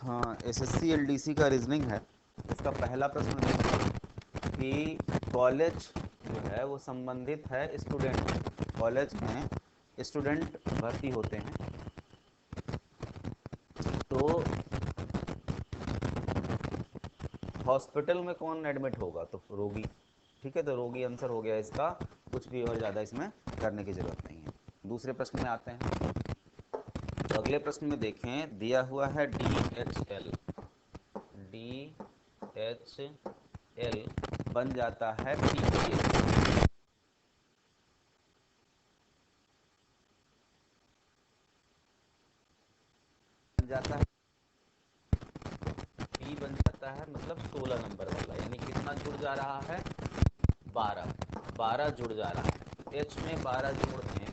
हाँ, SSC LDC का reasoning है। इसका पहला प्रश्न देखो कि कॉलेज जो है वो संबंधित है स्टूडेंट। कॉलेज में स्टूडेंट भर्ती होते हैं, तो हॉस्पिटल में कौन एडमिट होगा? तो रोगी। ठीक है, तो रोगी आंसर हो गया इसका, कुछ भी और ज़्यादा इसमें करने की ज़रूरत नहीं है। दूसरे प्रश्न में आते हैं। तो अगले प्रश्न में देखें, दिया हुआ है DHL। DHL बन जाता है PCl। बन जाता है P बन जाता है, मतलब 16 नंबर वाला, यानी कितना जुड़ जा रहा है? 12 जुड़ जा रहा है। H में 12 जोड़ दें,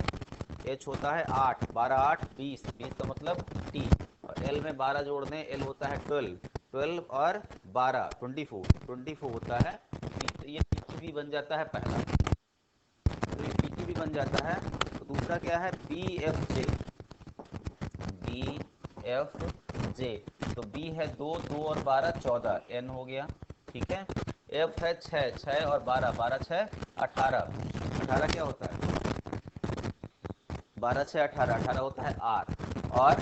H होता है 8, 12 8 20, 20 का मतलब T, और L में 12 जोड़ दें, L होता है 12, 12 और 12 24, 24 होता है P। तो ये PQV बन जाता है पहला, तो ये PQV बन जाता है। तो दूसरा क्या है? BFJ। BFJ, तो B है 2, 2 और 12 14, N हो गया। ठीक है। F है 6, 6 और 12, 12 6 18, 18 क्या होता है? 12 6 18, 18 होता है R। और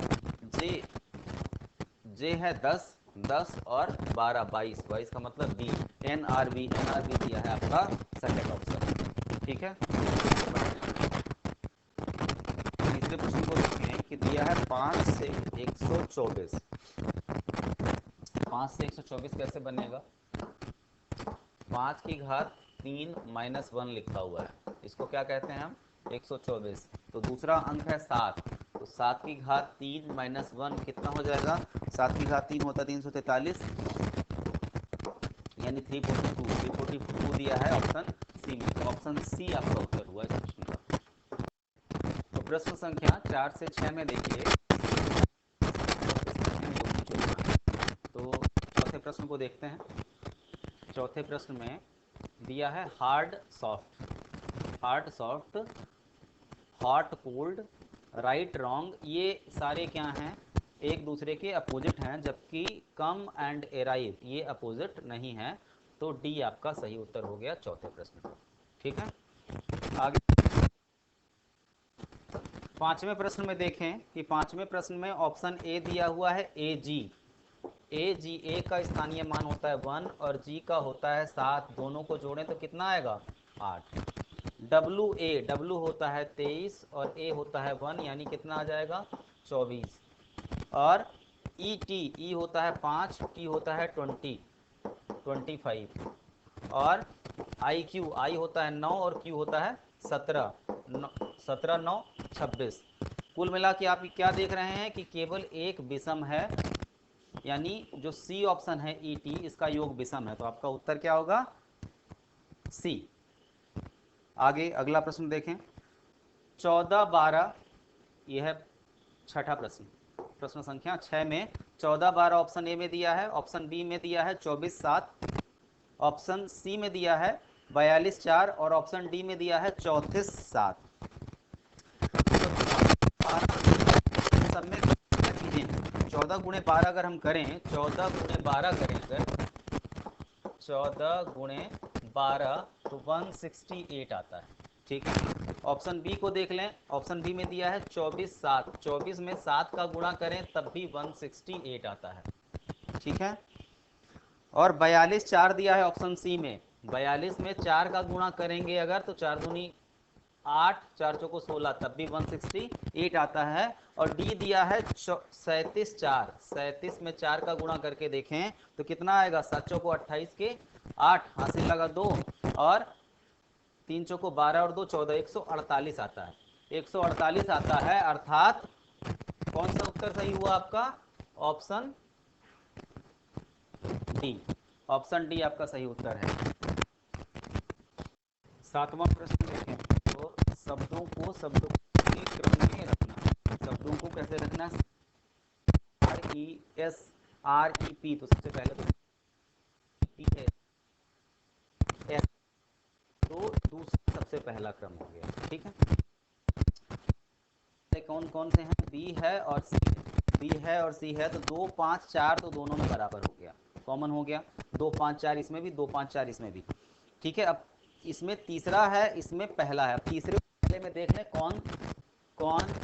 J है 10, 10 और 12 22, 22 का मतलब B। NRB, NRB दिया है आपका सेकंड ऑप्शन। ठीक है। तीसरे प्रश्न को देखें कि दिया है 5 से 124। 5 से 124 कैसे बनेगा? 5 की घात 3 माइनस 1 लिखा हुआ है, इसको क्या कहते हैं हम? 124। तो दूसरा अंक है 7, तो 7 की घात 3 माइनस 1 कितना हो जाएगा? 7 की घात 3 होता है 343, यानी 342। 342 दिया है ऑप्शन सी में, तो ऑप्शन सी आपका उत्तर हुआ इस प्रश्न का। तो प्रश्न संख्या 4 से 6 में देखिए, तो चौथे प्रश्न को देखते हैं। चौथे प्रश्न में दिया है hard soft, hard soft, hot cold, right wrong, ये सारे क्या हैं? एक दूसरे के अपोजिट हैं, जबकि कम एंड अराइव ये अपोजिट नहीं है। तो डी आपका सही उत्तर हो गया चौथे प्रश्न का। ठीक है। आगे पांचवें प्रश्न में देखें कि पांचवें प्रश्न में ऑप्शन ए दिया हुआ है AG। ए का स्थानीय मान होता है 1 और जी का होता है 7, दोनों को जोड़ें तो कितना आएगा? 8। डब्लू होता है 23 और ए होता है 1, यानी कितना आ जाएगा? 24। और ई होता है 5, टी होता है 25, और आई होता है 9 और क्यू होता है 17, 17 9 26। कुल मिला के आप क्या देख रहे हैं कि केवल एक विषम है, यानी जो सी ऑप्शन है ET, इसका योग विषम है, तो आपका उत्तर क्या होगा? सी। आगे अगला प्रश्न देखें, 14 12, यह है छठा प्रश्न। प्रश्न संख्या 6 में 14 12 ऑप्शन ए में दिया है, ऑप्शन बी में दिया है 24 7, ऑप्शन सी में दिया है 42 4 और ऑप्शन डी में दिया है 34 7। सब में कीजिए 14 गुणे 12 अगर हम करें, 14 गुणे 12 करें अगर, 14 गुणे 12 तो 168 आता है। ठीक है। ऑप्शन बी को देख लें, ऑप्शन बी में दिया है 24 7, 24 में 7 का गुणा करें तब भी 168 आता है। ठीक है। और 42 4 दिया है ऑप्शन सी में, 42 में 4 का गुणा करेंगे अगर तो 4 दूनी 8, 4 चौको 16, तब भी 168 आता है। और डी दिया है 37 4, 37 में 4 का गुणा करके देखें तो कितना आएगा? 7 चौको 28 के 8, हासिल लगा 2, और 3 चौको 12 और 2 14, 148 आता है। 148 आता है, अर्थात कौन सा उत्तर सही हुआ आपका? Option D. ऑप्शन डी आपका सही उत्तर है। सातवां प्रश्न देखें, तो शब्दों को के क्रम में रखना। शब्दों को कैसे रखना? RESREP, तो सबसे पहले तो है S, तो दूसरा सबसे पहला क्रम हो गया। ठीक है। कौन कौन से हैं? बी है और सी है। बी है और सी है, तो 2 5 4 तो दोनों में बराबर हो गया, कॉमन हो गया। 2 5 4 इसमें भी, 2 5 4 इसमें भी। ठीक है, अब इसमें तीसरा है, इसमें पहला है। अब तीसरे पहले में देख लें कौन कौन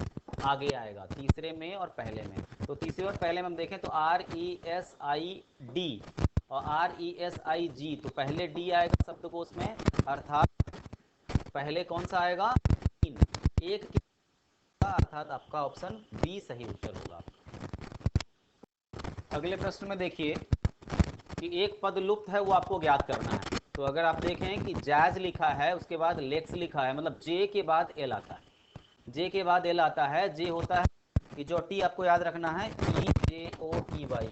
आगे आएगा, तीसरे में और पहले में। तो तीसरे और पहले में हम देखें तो RESID और RESIG, तो पहले डी आएगा शब्दकोश में, अर्थात पहले कौन सा आएगा, 3 एक के, अर्थात आपका ऑप्शन बी सही उत्तर होगा। अगले प्रश्न में देखिए कि एक पद लुप्त है, वो आपको ज्ञात करना है। तो अगर आप देखें कि जैज लिखा है, उसके बाद लेक्स लिखा है, मतलब जे के बाद एल आता है, जे के बाद एल आता है। जे होता है कि जो टी आपको याद रखना है, EJOTY,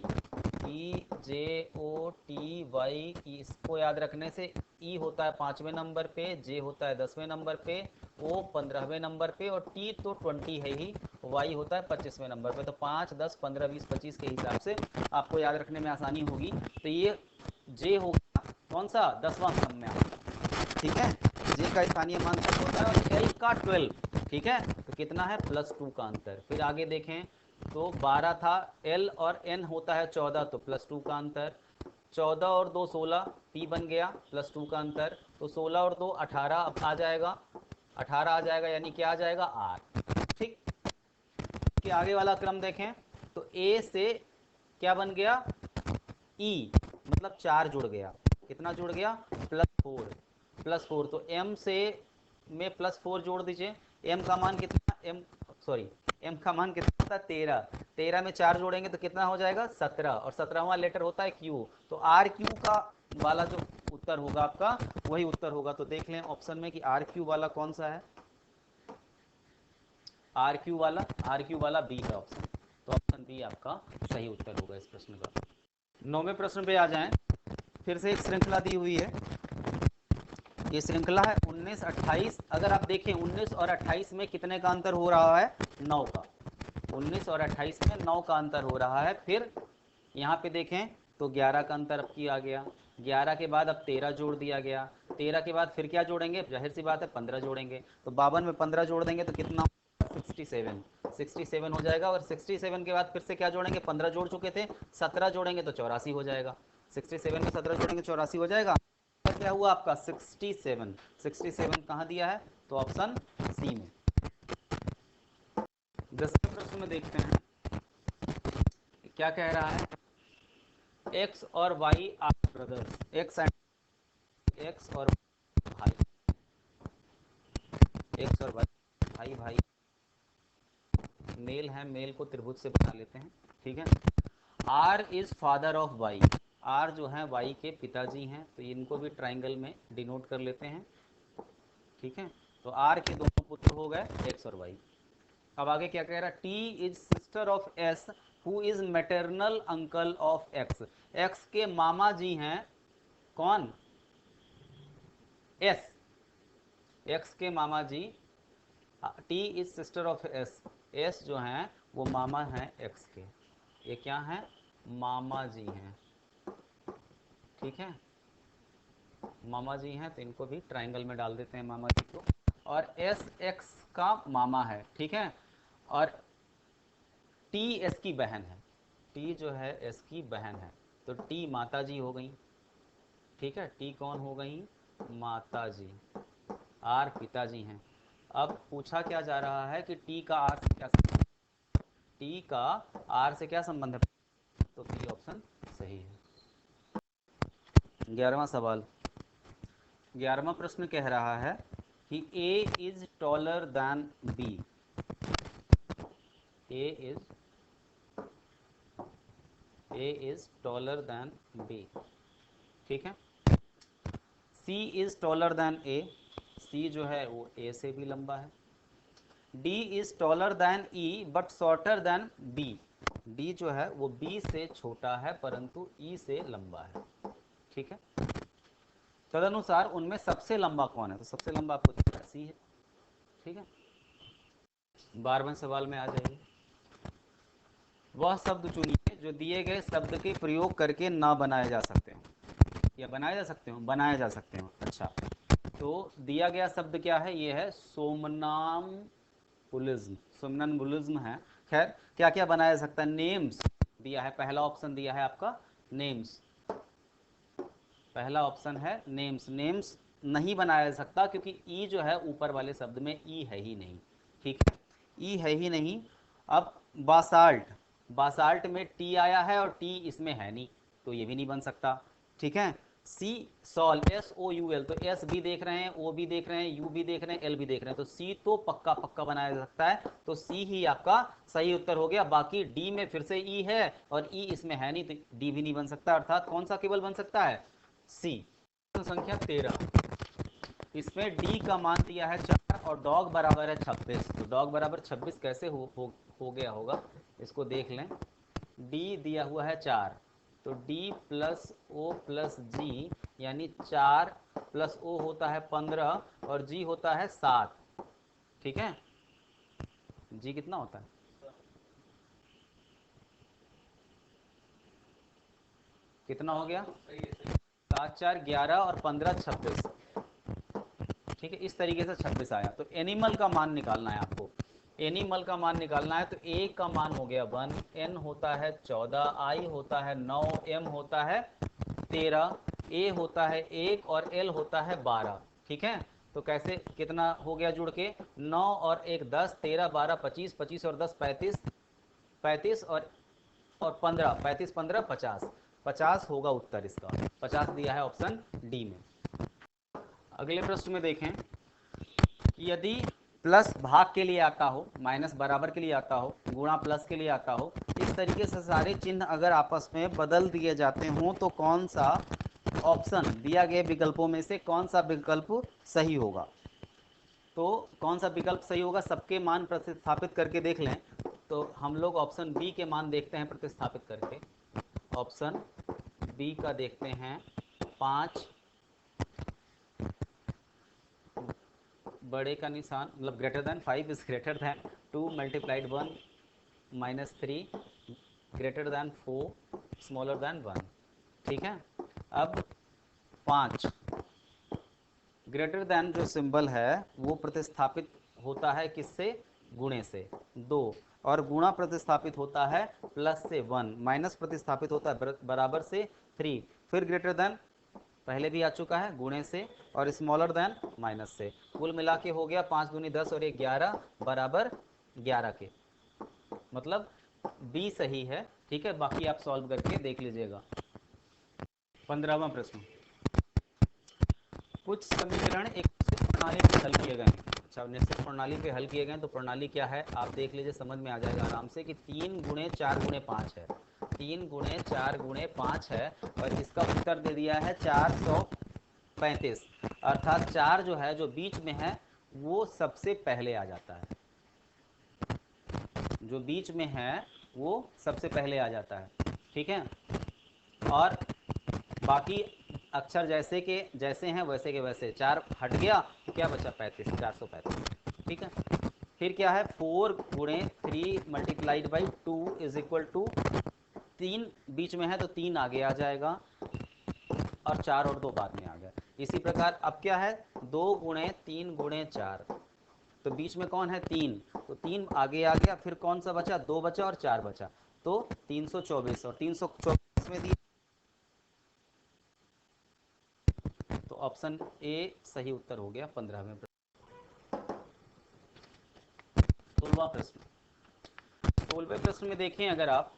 EJOTY, इसको याद रखने से ई होता है 5वें नंबर पे, जे होता है 10वें नंबर पे, ओ 15वें नंबर पे, और टी तो 20 है ही, वाई होता है 25वें नंबर पे। तो 5 10 15 20 25 के हिसाब से आपको याद रखने में आसानी होगी। तो ये जे होगा कौन सा, 10वां क्रम में आता। ठीक है, जे का स्थानीय मान होता है और एल का 12। ठीक है, तो कितना है, +2 का अंतर। फिर आगे देखें तो 12 था, एल और एन होता है 14, तो +2 का अंतर। 14 और 2 16, टी बन गया, +2 का अंतर। तो 16 और 2 18, अब आ जाएगा 18 आ जाएगा, यानी क्या आ जाएगा, आर। ठीक, कि आगे वाला क्रम देखें तो ए से क्या बन गया, ई, मतलब 4 जुड़ गया, कितना जुड़ गया, +4, तो एम से में +4 जोड़ दीजिए। एम का मान कितना, एम का मान कितना था, 13 में 4 जोड़ेंगे तो कितना हो जाएगा, 17, और 17वां लेटर होता है क्यू। तो आर क्यू का वाला जो उत्तर होगा आपका, वही उत्तर होगा। तो देख लें ऑप्शन में कि आर क्यू वाला कौन सा है, आर क्यू वाला बी है ऑप्शन। तो ऑप्शन बी आपका सही उत्तर होगा इस प्रश्न का। 9वें प्रश्न पे आ जाएं। फिर से एक श्रृंखला दी हुई है, ये श्रृंखला है 19 28। अगर आप देखें 19 और 28 में कितने का अंतर हो रहा है, 9 का। 19 और 28 में 9 का अंतर हो रहा है। फिर यहाँ पे देखें तो 11 का अंतर अब किया गया, 11 के बाद अब 13 जोड़ दिया गया, 13 के बाद फिर क्या जोड़ेंगे, जाहिर सी बात है 15 जोड़ेंगे। तो 52 में 15 जोड़ देंगे तो कितना, 67 हो जाएगा। और 67 के बाद फिर से क्या जोड़ेंगे, 15 जोड़ चुके थे, 17 जोड़ेंगे तो 84 हो जाएगा। 67 में 17 जोड़ेंगे 84 हो जाएगा। क्या हुआ आपका 67 कहाँ दिया है, तो ऑप्शन सी में। 10वें प्रश्न में देखते हैं क्या कह रहा है, एक्स और वाई आर ब्रदर्स, एक्स और भाई, एक्स और भाई भाई मेल है, मेल को त्रिभुज से बना लेते हैं। ठीक है, R is father of Y, R जो है वाई के पिताजी हैं, तो इनको भी ट्राइंगल में डिनोट कर लेते हैं। ठीक है, तो आर के दोनों पुत्र हो गए एक्स और वाई। अब आगे क्या कह रहा है, T is sister of S who is maternal uncle of X, X के मामा जी हैं कौन, एस, एक्स के मामा जी, T is sister of S, S जो हैं वो मामा हैं एक्स के, ये क्या हैं, मामा जी हैं। ठीक है, मामा जी हैं, तो इनको भी ट्राइंगल में डाल देते हैं मामा जी को। और एस एक्स का मामा है। ठीक है, और टी एस की बहन है, टी जो है एस की बहन है, तो टी माता जी हो गई। ठीक है, टी कौन हो गई, माता जी, आर पिताजी हैं। अब पूछा क्या जा रहा है कि टी का आर से क्या संबंध, टी का आर से क्या संबंध है, तो बी ऑप्शन सही है। 11वां सवाल, 11वां प्रश्न कह रहा है कि A is taller than B, A is taller than B. ठीक है, C is taller than A, C जो है वो ए से भी लंबा है। D is taller than E but shorter than B, D जो है वो बी से छोटा है परंतु ई से लंबा है। ठीक है, तदनुसार उनमें सबसे लंबा कौन है, तो सबसे लंबा आपको दिख रहा है सी है। ठीक है, 12वें सवाल में आ जाइए, वह शब्द चुनिए जो दिए गए शब्द के प्रयोग करके ना बनाए जा सकते हो, या बनाए जा सकते हो, बनाए जा सकते हो। अच्छा, तो दिया गया शब्द क्या है, ये है सोमनाम्बुलिज्म, सोमनम्बुलिज्म है। खैर क्या क्या बनाया जा सकता है, नेम्स दिया है, पहला ऑप्शन दिया है आपका नेम्स, पहला ऑप्शन है नेम्स। नेम्स नहीं बनाया जा सकता क्योंकि ई जो है ऊपर वाले शब्द में ई है ही नहीं, ठीक है, ई है ही नहीं। अब बासाल्ट, बासाल्ट में टी आया है और टी इसमें है नहीं, तो ये भी नहीं बन सकता, ठीक है। C soul, S O U L, तो एस भी देख रहे हैं, ओ भी देख रहे हैं, यू भी देख रहे हैं, एल भी देख रहे हैं, तो सी तो पक्का पक्का बनाया जा सकता है, तो सी ही आपका सही उत्तर हो गया। बाकी डी में फिर से ई है और ई इसमें है नहीं, तो डी भी नहीं बन सकता, अर्थात कौन सा केवल बन सकता है, सी। संख्या 13, इसमें डी का मान दिया है 4 और डॉग बराबर है 26, तो डॉग बराबर 26 कैसे हो गया होगा, इसको देख लें। डी दिया हुआ है 4, तो डी प्लस ओ प्लस जी, यानी 4 प्लस ओ होता है 15 और जी होता है 7, ठीक है। जी कितना होता है, कितना हो गया, 7 4 11 और 15 26, ठीक है, इस तरीके से 26 आया। तो एनिमल का मान निकालना है आपको, एनिमल का मान निकालना है, तो ए का मान हो गया 1, एन होता है 14, आई होता है 9, एम होता है 13, ए होता है 1 और एल होता है 12, ठीक है। तो कैसे कितना हो गया जुड़ के, 9 और 1 10, 13 12 25, 25 और 10 35, 35 और 15, 35 15 50, 50 होगा उत्तर इसका, 50 दिया है ऑप्शन डी में। अगले प्रश्न में देखें कि यदि प्लस भाग के लिए आता हो, माइनस बराबर के लिए आता हो, गुणा प्लस के लिए आता हो, इस तरीके से सारे चिन्ह अगर आपस में बदल दिए जाते हों तो कौन सा ऑप्शन दिया गए विकल्पों में से कौन सा विकल्प सही होगा। तो कौन सा विकल्प सही होगा, सबके मान प्रतिस्थापित करके देख लें। तो हम लोग ऑप्शन बी के मान देखते हैं प्रतिस्थापित करके, ऑप्शन बी का देखते हैं, 5 बड़े का निशान मतलब greater than 5 is greater than 2 multiplied 1 minus 3 greater than 4 smaller than 1, ठीक है। अब 5 ग्रेटर देन जो सिंबल है वो प्रतिस्थापित होता है किससे, गुणे से 2, और गुणा प्रतिस्थापित होता है प्लस से 1, माइनस प्रतिस्थापित होता है बराबर से 3, फिर ग्रेटर देन पहले भी आ चुका है गुणे से, और स्मॉलर देन माइनस से। कुल मिला के हो गया 5 दूनी 10 और 1 11 बराबर 11 के, मतलब बी सही है, ठीक है। बाकी आप सॉल्व करके देख लीजिएगा। 15वां प्रश्न, कुछ समीकरण एक निश्चित प्रणाली पे हल किए गए हैं। अच्छा, निश्चित प्रणाली पे हल किए गए तो प्रणाली क्या है आप देख लीजिए, समझ में आ जाएगा आराम से कि 3 गुणे 4 गुणे 5 है, 3 गुणे 4 गुणे 5 है, और इसका उत्तर दे दिया है 435, अर्थात 4 जो है जो बीच में है वो सबसे पहले आ जाता है, जो बीच में है वो सबसे पहले आ जाता है, ठीक है। और बाकी अक्षर जैसे के जैसे हैं वैसे के वैसे, 4 हट गया तो क्या बचा 35, 435, ठीक है। फिर क्या है 4 गुणे 3 multiplied by 2 is equal to, 3 बीच में है तो 3 आगे आ जाएगा और 4 और 2 बाद में आ गया। इसी प्रकार अब क्या है 2 गुणे 3 गुणे 4, तो बीच में कौन है 3, तो 3 आगे आ गया, फिर कौन सा बचा 2 बचा और 4 बचा, तो 324, और 324 में दिया, तो ऑप्शन ए सही उत्तर हो गया 15वें प्रश्न। 16वां प्रश्न, 16वें प्रश्न में देखें अगर आप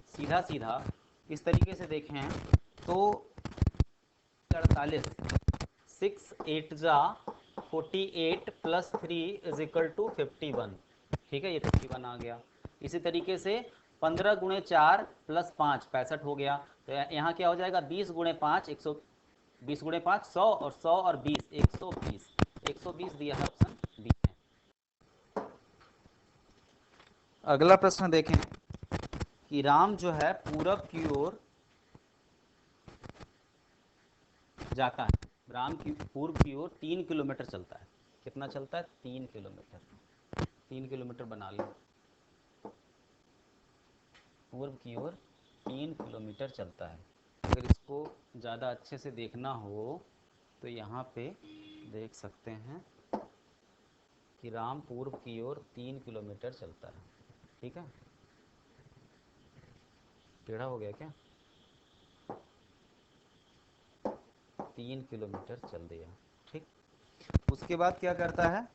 सीधा सीधा इस तरीके से देखें तो 48, 6 8 जा 48 प्लस 3 इज इक्वल टू 51, ठीक है, ये 51 आ गया। इसी तरीके से 15 गुणे 4 प्लस 5 65 हो गया, तो यहाँ क्या हो जाएगा 20 गुणे 5 100, 20 गुणे 5 100 और 100 और 20 120, 120 दिया है ऑप्शन बी में। अगला प्रश्न देखें कि राम जो है पूरब की ओर जाता है, राम की पूर्व की ओर 3 किलोमीटर चलता है, कितना चलता है 3 किलोमीटर, 3 किलोमीटर बना लें, पूर्व की ओर 3 किलोमीटर चलता है। अगर इसको ज़्यादा अच्छे से देखना हो तो यहाँ पे देख सकते हैं कि राम पूर्व की ओर 3 किलोमीटर चलता है, ठीक है, टेढ़ा हो गया क्या? 3 किलोमीटर चल दिया। ठीक, उसके बाद क्या करता है,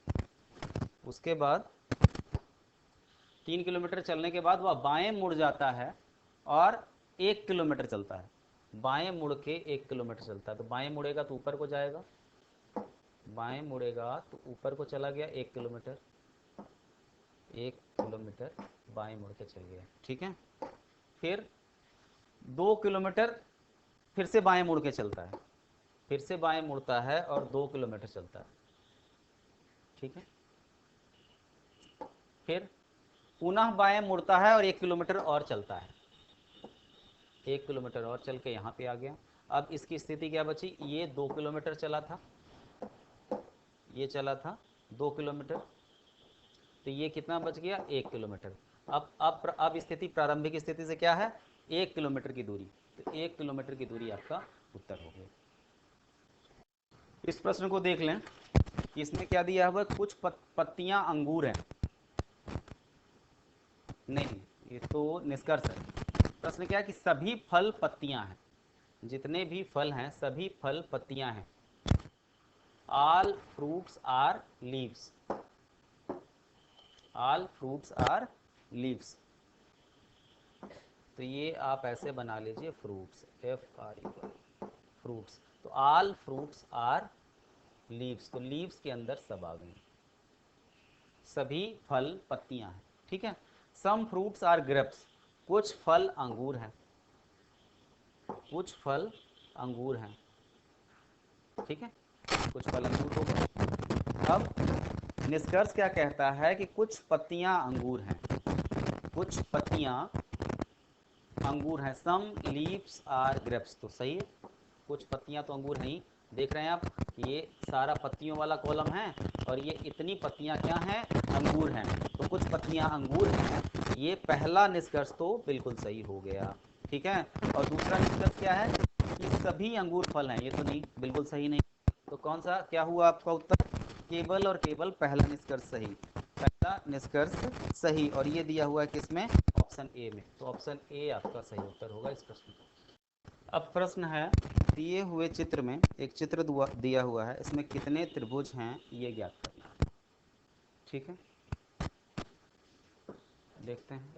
उसके बाद 3 किलोमीटर चलने के बाद वह बाएं मुड़ जाता है और 1 किलोमीटर चलता है। बाएं मुड़ के 1 किलोमीटर चलता है, तो बाएं मुड़ेगा तो ऊपर को जाएगा, बाएं मुड़ेगा तो ऊपर को चला गया 1 किलोमीटर, 1 किलोमीटर बाएं मुड़ के चल गया। ठीक है, फिर 2 किलोमीटर फिर से बाएं मुड़ के चलता है, फिर से बाएं मुड़ता है और 2 किलोमीटर चलता है। ठीक है, फिर पुनः बाएं मुड़ता है और 1 किलोमीटर और चलता है, 1 किलोमीटर और चल के यहाँ पे आ गया। अब इसकी स्थिति क्या बची, ये 2 किलोमीटर चला था, ये चला था 2 किलोमीटर, तो ये कितना बच गया, 1 किलोमीटर। अब स्थिति प्रारंभिक स्थिति से क्या है, 1 किलोमीटर की दूरी, तो 1 किलोमीटर की दूरी आपका उत्तर हो गया। इस प्रश्न को देख लें, इसमें क्या दिया हुआ, कुछ पत्तियां अंगूर हैं, नहीं ये तो निष्कर्ष है। प्रश्न क्या है कि सभी फल पत्तियां हैं, जितने भी फल हैं सभी फल पत्तियां हैं। All fruits are leaves, all fruits are leaves, तो ये आप ऐसे बना लीजिए फ्रूट्स, FRUIT फ्रूट्स, तो ऑल फ्रूट्स आर लीव्स, तो लीव्स के अंदर सब आ गई, सभी फल पत्तियां हैं। ठीक है, सम फ्रूट्स आर ग्रेप्स, कुछ फल अंगूर हैं, कुछ फल अंगूर हैं। ठीक है, कुछ फल अंगूर हो गए। अब निष्कर्ष क्या कहता है कि कुछ पत्तियां अंगूर हैं, कुछ पत्तियां अंगूर हैं, सम लीव्स आर ग्रेप्स, तो सही है, कुछ पत्तियां तो अंगूर हैं ही। देख रहे हैं आप, ये सारा पत्तियों वाला कॉलम है और ये इतनी पत्तियां क्या हैं, अंगूर हैं, तो कुछ पत्तियां अंगूर हैं। ये पहला निष्कर्ष तो बिल्कुल सही हो गया। ठीक है, और दूसरा निष्कर्ष क्या है कि सभी अंगूर फल हैं, ये तो नहीं, बिल्कुल सही नहीं। तो कौन सा क्या हुआ आपका उत्तर, केवल और केवल पहला निष्कर्ष सही, पहला निष्कर्ष सही, और ये दिया हुआ है किसमें, ऑप्शन ए में, तो ऑप्शन ए आपका सही उत्तर होगा इस प्रश्न का। अब प्रश्न है, दिए हुए चित्र में एक चित्र दिया हुआ है, इसमें कितने त्रिभुज हैं ये ज्ञात करना है। ठीक है, देखते हैं,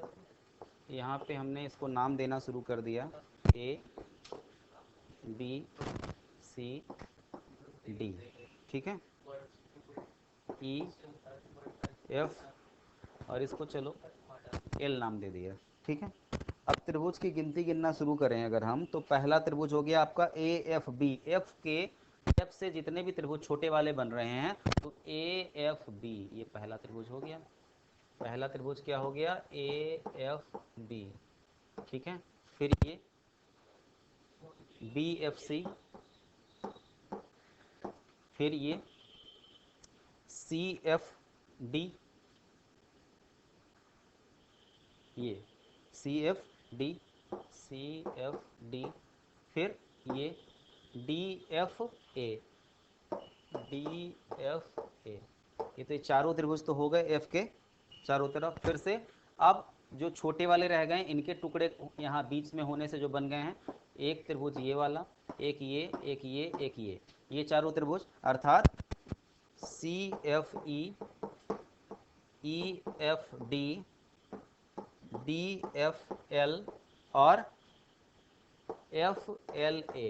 यहाँ पे हमने इसको नाम देना शुरू कर दिया, A B C D। ठीक है, E F और इसको चलो L नाम दे दिया। ठीक है, अब त्रिभुज की गिनती गिनना शुरू करें अगर हम, तो पहला त्रिभुज हो गया आपका AFB, F से जितने भी त्रिभुज छोटे वाले बन रहे हैं, तो AFB ये पहला त्रिभुज हो गया, पहला त्रिभुज क्या हो गया, AFB। ठीक है, फिर ये BFC, फिर ये CFD, ये CFD, फिर ये DFA, ये तो चारों त्रिभुज तो हो गए F के चारों तरफ। फिर से अब जो छोटे वाले रह गए इनके टुकड़े यहाँ बीच में होने से जो बन गए हैं, एक त्रिभुज ये वाला, एक ये, एक ये, एक ये चारों त्रिभुज, अर्थात CFE, EFD, DFL और FLA,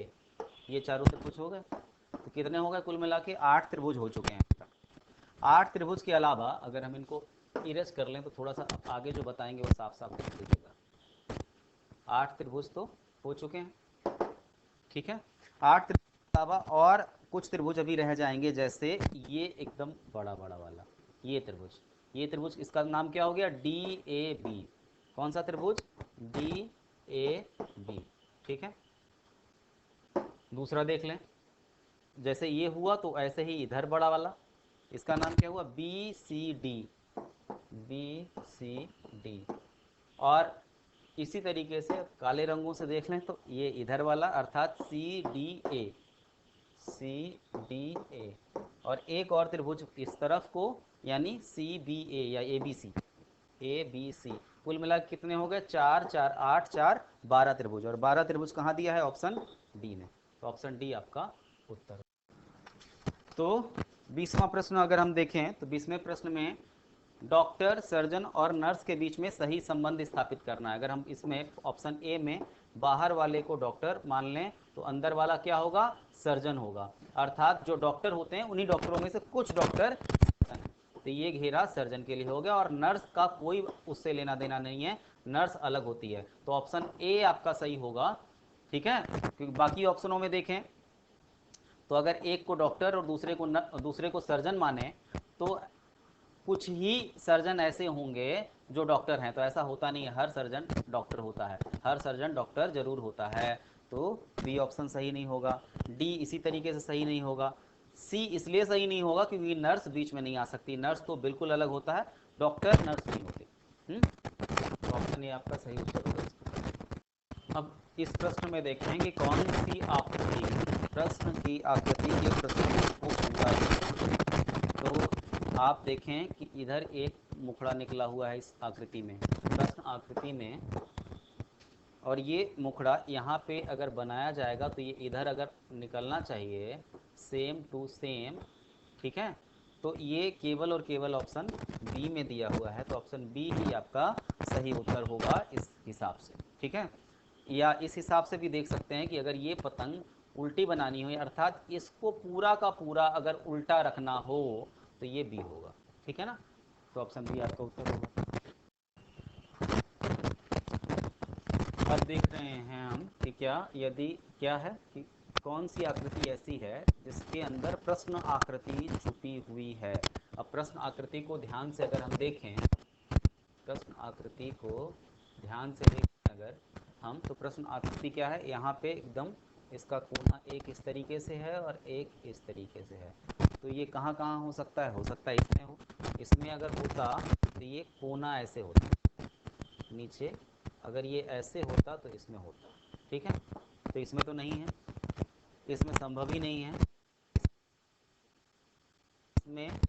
ये चारों त्रिभुज हो गए। तो कितने हो गए कुल मिला के, 8 त्रिभुज हो चुके हैं। 8 त्रिभुज के अलावा अगर हम इनको इरेज कर लें तो थोड़ा सा आगे जो बताएंगे वो साफ साफ दिख जाएगा। 8 त्रिभुज तो हो चुके हैं। ठीक है, 8 त्रिभुज के अलावा और कुछ त्रिभुज अभी रह जाएंगे, जैसे ये एकदम बड़ा बड़ा वाला ये त्रिभुज, इसका नाम क्या हो गया, DAB। कौन सा त्रिभुज, DAB। ठीक है, दूसरा देख लें, जैसे ये हुआ तो ऐसे ही इधर बड़ा वाला, इसका नाम क्या हुआ, BCD, और इसी तरीके से काले रंगों से देख लें तो ये इधर वाला अर्थात CDA, और एक और त्रिभुज इस तरफ को यानी CBA या ABC, ए बी सी, कुल मिला के कितने हो गए? 4 4 8 4 12 त्रिभुज, और 12 त्रिभुज कहाँ दिया है? ऑप्शन डी में। तो ऑप्शन डी आपका उत्तर। तो 20वां प्रश्न अगर हम देखें तो 20वें प्रश्न में डॉक्टर, सर्जन और नर्स के बीच में सही संबंध स्थापित करना है। अगर हम इसमें ऑप्शन ए में बाहर वाले को डॉक्टर मान लें तो अंदर वाला क्या होगा? सर्जन होगा, अर्थात जो डॉक्टर होते हैं उन्हीं डॉक्टरों में से कुछ डॉक्टर, तो ये घेरा सर्जन के लिए हो गया, और नर्स का कोई उससे लेना देना नहीं है, नर्स अलग होती है। तो ऑप्शन ए आपका सही होगा, ठीक है। क्योंकि बाकी ऑप्शनों में देखें तो अगर एक को डॉक्टर और दूसरे को सर्जन माने तो कुछ ही सर्जन ऐसे होंगे जो डॉक्टर हैं, तो ऐसा होता नहीं है हर सर्जन डॉक्टर होता है, हर सर्जन डॉक्टर जरूर होता है। तो बी ऑप्शन सही नहीं होगा। डी इसी तरीके से सही नहीं होगा। सी इसलिए सही नहीं होगा क्योंकि नर्स बीच में नहीं आ सकती, नर्स तो बिल्कुल अलग होता है, डॉक्टर नर्स नहीं होते। तो ऑप्शन ए आपका सही उत्तर होगा। अब इस प्रश्न में देखें कि कौन सी आकृति प्रश्न की आकृति के प्रश्न को पूरा है। तो आप देखें कि इधर एक मुखड़ा निकला हुआ है इस आकृति में, प्रश्न आकृति में, और ये मुखड़ा यहाँ पे अगर बनाया जाएगा तो ये इधर अगर निकलना चाहिए सेम टू सेम, ठीक है। तो ये केवल और केवल ऑप्शन बी में दिया हुआ है, तो ऑप्शन बी ही आपका सही उत्तर होगा इस हिसाब से, ठीक है। या इस हिसाब से भी देख सकते हैं कि अगर ये पतंग उल्टी बनानी हो, अर्थात इसको पूरा का पूरा अगर उल्टा रखना हो तो ये बी होगा, ठीक है ना। तो ऑप्शन बी आपका उत्तर होगा। अब देख रहे हैं हम कि क्या है कि कौन सी आकृति ऐसी है जिसके अंदर प्रश्न आकृति छुपी हुई है। अब प्रश्न आकृति को ध्यान से अगर हम देखें, प्रश्न आकृति को ध्यान से देखें अगर हम, तो प्रश्न आकृति क्या है? यहाँ पे एकदम इसका कोना एक इस तरीके से है और एक इस तरीके से है। तो ये कहाँ कहाँ हो सकता है? हो सकता है इसमें हो, इसमें अगर होता तो ये कोना ऐसे होता नीचे, अगर ये ऐसे होता तो इसमें होता, ठीक है। तो इसमें तो नहीं है, इसमें संभव ही नहीं है, इसमें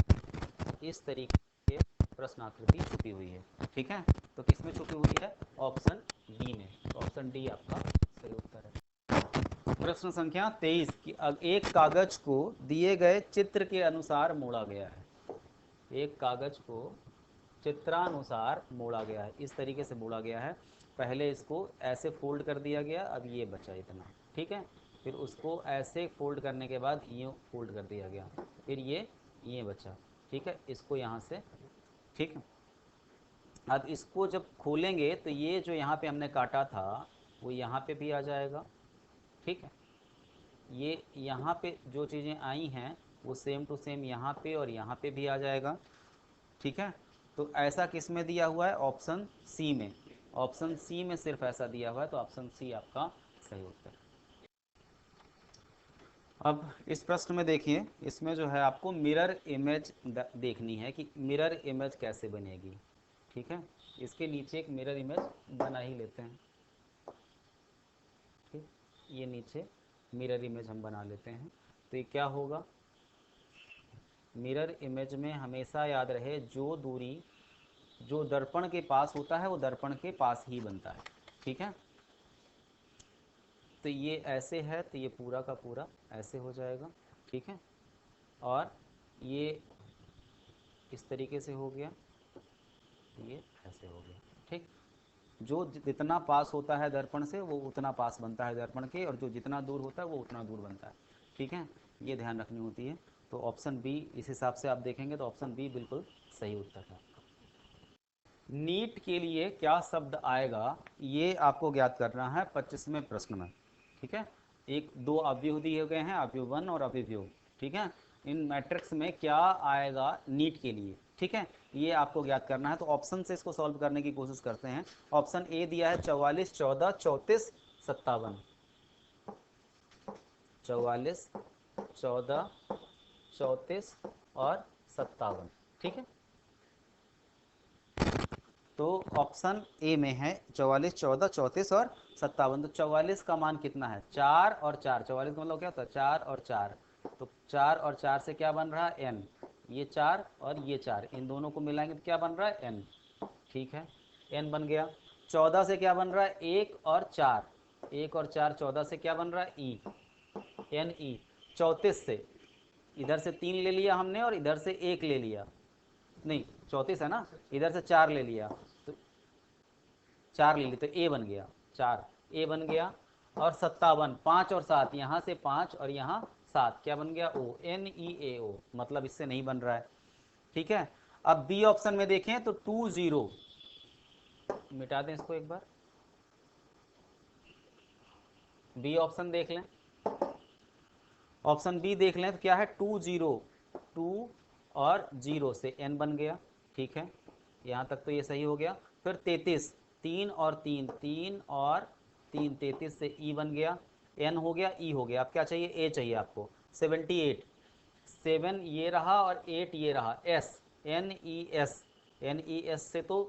इस तरीके की प्रश्न आकृति छुपी हुई है, ठीक है। तो किसमें छुपी हुई है? ऑप्शन डी में। तो ऑप्शन डी आपका सही उत्तर है। प्रश्न संख्या 23 कि एक कागज को दिए गए चित्र के अनुसार मोड़ा गया है। एक कागज को चित्रानुसार मोड़ा गया है, इस तरीके से मोड़ा गया है। पहले इसको ऐसे फोल्ड कर दिया गया, अब ये बचा इतना, ठीक है। फिर उसको ऐसे फोल्ड करने के बाद ये फोल्ड कर दिया गया, फिर ये बचा, ठीक है। इसको यहाँ से, ठीक है। अब इसको जब खोलेंगे तो ये जो यहाँ पे हमने काटा था वो यहाँ पे भी आ जाएगा, ठीक है। ये यहाँ पे जो चीज़ें आई हैं वो सेम टू सेम यहाँ पे और यहाँ पे भी आ जाएगा, ठीक है। तो ऐसा किस में दिया हुआ है? ऑप्शन सी में। ऑप्शन सी में सिर्फ ऐसा दिया हुआ है, तो ऑप्शन सी आपका सही उत्तर। अब इस प्रश्न में देखिए, इसमें जो है आपको मिरर इमेज देखनी है कि मिरर इमेज कैसे बनेगी, ठीक है। इसके नीचे एक मिरर इमेज बना ही लेते हैं, ठीक। ये नीचे मिरर इमेज हम बना लेते हैं। तो ये क्या होगा? मिरर इमेज में हमेशा याद रहे जो दूरी जो दर्पण के पास होता है वो दर्पण के पास ही बनता है, ठीक है। तो ये ऐसे है तो ये पूरा का पूरा ऐसे हो जाएगा, ठीक है। और ये इस तरीके से हो गया, ये ऐसे हो गया, ठीक। जो जितना पास होता है दर्पण से वो उतना पास बनता है दर्पण के, और जो जितना दूर होता है वो उतना दूर बनता है, ठीक है। ये ध्यान रखनी होती है। तो ऑप्शन बी, इस हिसाब से आप देखेंगे तो ऑप्शन बी बिल्कुल सही उत्तर है। नीट के लिए क्या शब्द आएगा ये आपको ज्ञात करना है 25वें प्रश्न में, ठीक है। एक दो अवयव दिए गए हैं, अवयव 1 और अवयव 2, ठीक है। इन मैट्रिक्स में क्या आएगा नीट के लिए, ठीक है, ये आपको ज्ञात करना है। तो ऑप्शन से इसको सॉल्व करने की कोशिश करते हैं। ऑप्शन ए दिया है 44 14 34 57, 44 14 34 और 57, ठीक है। तो ऑप्शन ए में है 44 14 34 और 57। तो 44 का मान कितना है? 4 और 4, 44 का मतलब क्या होता है? 4 और 4। तो 4 और 4 से क्या बन रहा है? n। ये 4 और ये 4, इन दोनों को मिलाएंगे तो क्या बन रहा है? n, ठीक है, n बन गया। 14 से क्या बन रहा है, 1 और 4, 1 और 4 14 से क्या बन रहा है, e, n e। 34 से इधर से 3 ले लिया हमने और इधर से 1 ले लिया, नहीं 34 है ना, इधर से 4 ले लिया तो 4 ले ली तो a बन गया, 4 a बन गया। और 57, 5 और 7, यहाँ से 5 और यहाँ 7, क्या बन गया, o, n e a o, मतलब इससे नहीं बन रहा है। ठीक है, अब बी ऑप्शन में देखें तो 20, मिटा दें इसको एक बार, बी ऑप्शन देख लें, ऑप्शन बी देख लें तो क्या है, 20, 2 और 0 से n बन गया। ठीक है, यहाँ तक तो ये सही हो गया। फिर 33, 3 और 3, 3 और 3, 33 से e बन गया, n हो गया, e हो गया। अब क्या चाहिए, a चाहिए आपको। 78, 7 ये रहा और 8 ये रहा, s, n e s, n e s से तो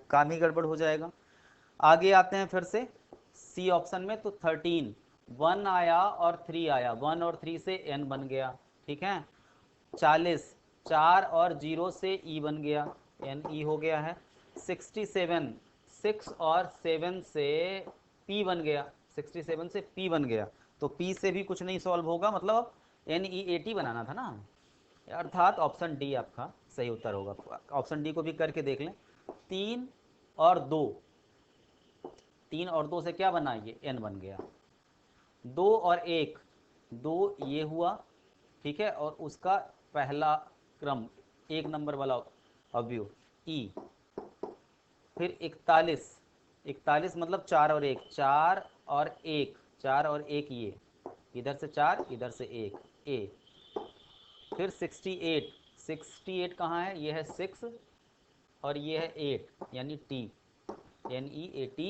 काम ही गड़बड़ हो जाएगा। आगे आते हैं फिर से सी ऑप्शन में, तो 13, 1 आया और 3 आया, 1 और 3 से n बन गया। ठीक है, 40, 4 और 0 से e बन गया, n e हो गया है। 67, 6 और 7 से p बन गया, 67 से p बन गया, तो p से भी कुछ नहीं सॉल्व होगा, मतलब n e a t बनाना था ना, अर्थात ऑप्शन डी आपका सही उत्तर होगा। ऑप्शन डी को भी करके देख लें। 3 और 2, 3 और 2 से क्या बना, ये n बन गया। 2 और 1, 2 ये हुआ, ठीक है, और उसका पहला क्रम 1 नंबर वाला अवयव e। फिर 41, 41 मतलब 4 और 1, 4 और 1, 4 और 1 ये, इधर से 4 इधर से 1 a। फिर 68, 68 कहाँ है, ये है 6 और ये है 8, यानी t, n e a t,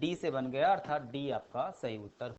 d से बन गया, अर्थात d आपका सही उत्तर